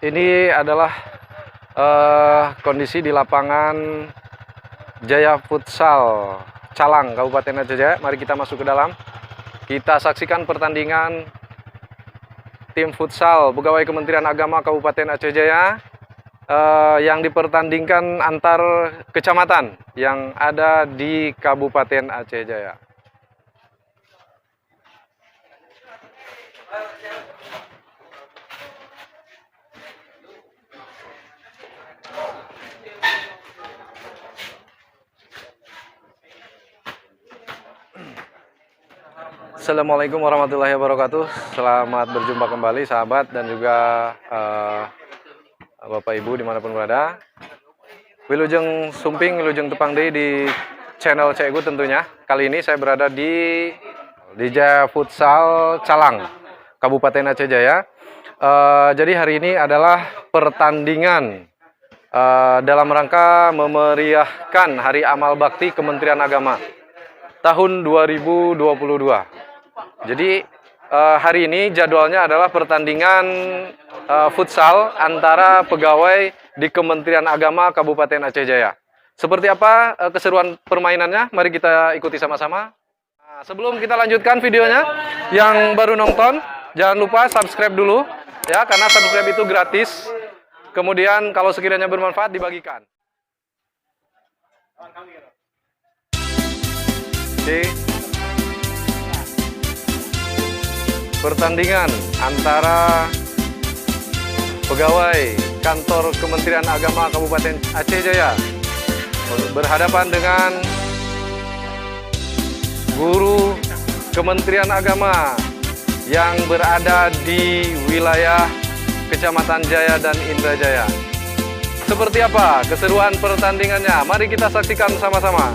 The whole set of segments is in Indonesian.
ini adalah kondisi di lapangan Jaya Futsal Calang, Kabupaten Aceh Jaya. Mari kita masuk ke dalam. Kita saksikan pertandingan tim futsal Pegawai Kementerian Agama Kabupaten Aceh Jaya yang dipertandingkan antar kecamatan yang ada di Kabupaten Aceh Jaya. Assalamualaikum warahmatullahi wabarakatuh. Selamat berjumpa kembali sahabat dan juga Bapak Ibu dimanapun berada. Wilujeng Sumping, Wilujeng Tepang Deui di channel Cegu tentunya. Kali ini saya berada di Jaya Futsal Calang, Kabupaten Aceh Jaya. Jadi hari ini adalah pertandingan dalam rangka memeriahkan Hari Amal Bakti Kementerian Agama tahun 2022. Jadi hari ini jadwalnya adalah pertandingan futsal antara pegawai di Kementerian Agama Kabupaten Aceh Jaya. Seperti apa keseruan permainannya? Mari kita ikuti sama-sama. Nah, sebelum kita lanjutkan videonya, yang baru nonton jangan lupa subscribe dulu ya, karena subscribe itu gratis. Kemudian kalau sekiranya bermanfaat dibagikan. Oke. Pertandingan antara pegawai kantor Kementerian Agama Kabupaten Aceh Jaya berhadapan dengan guru Kementerian Agama yang berada di wilayah Kecamatan Jaya dan Indrajaya. Seperti apa keseruan pertandingannya? Mari kita saksikan sama-sama.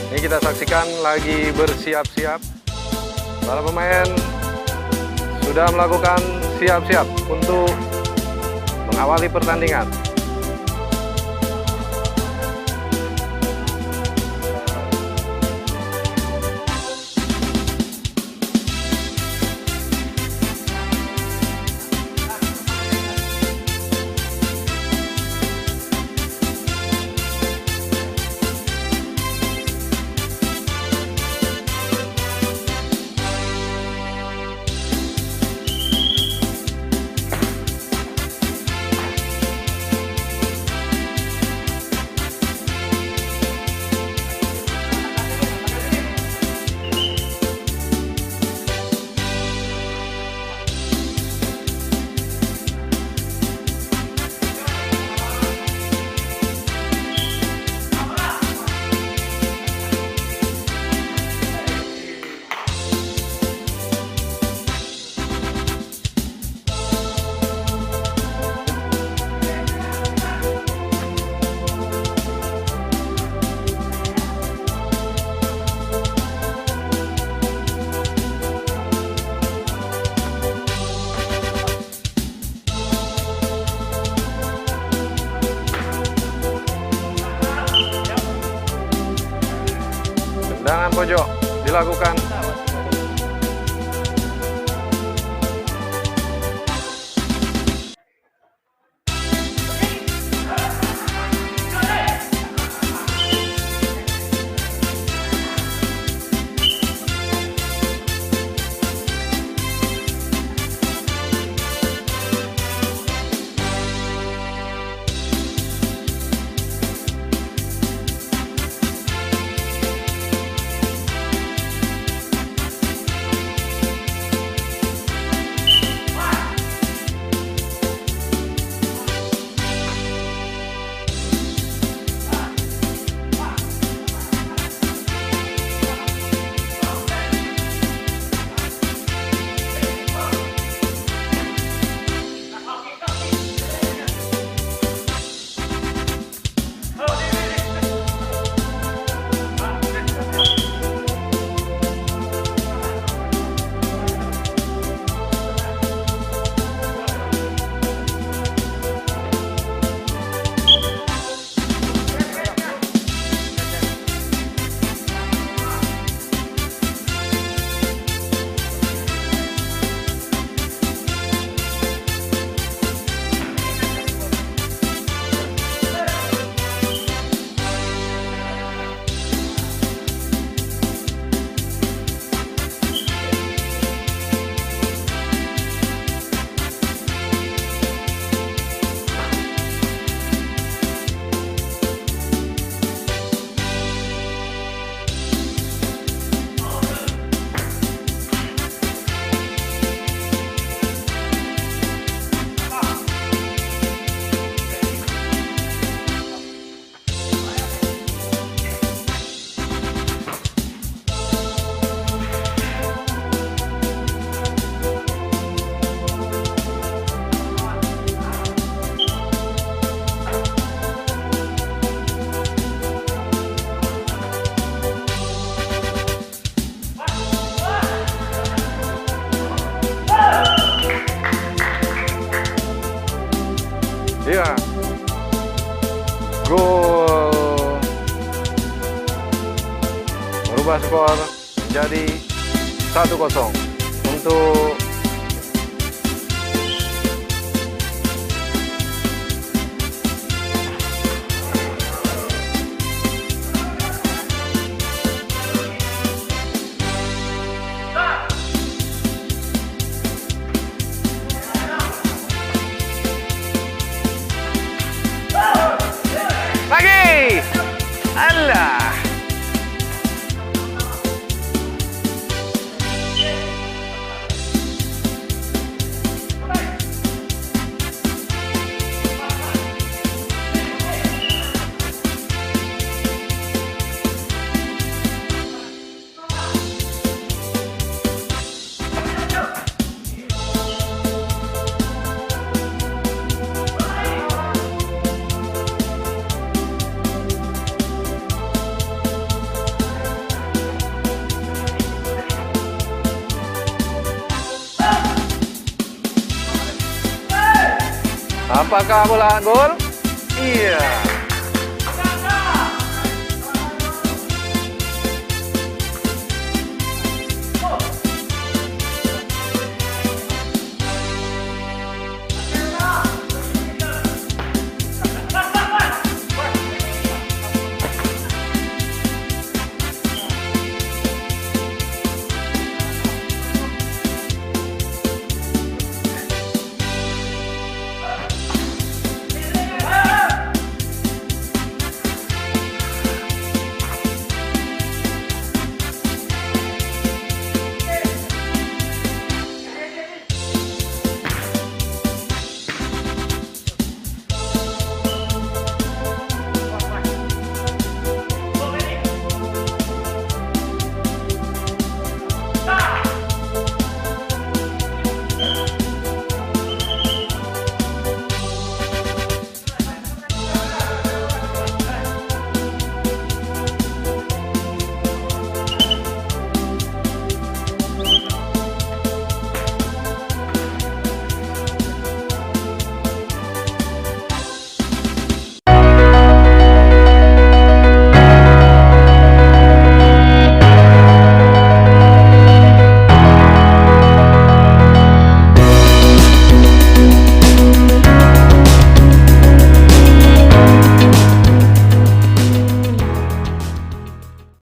Ini kita saksikan lagi bersiap-siap. Para pemain sudah melakukan siap-siap untuk mengawali pertandingan. Tendangan pojok dilakukan. merubah skor menjadi 1-0 untuk lagi. Allah. Apakah bola gol? Iya.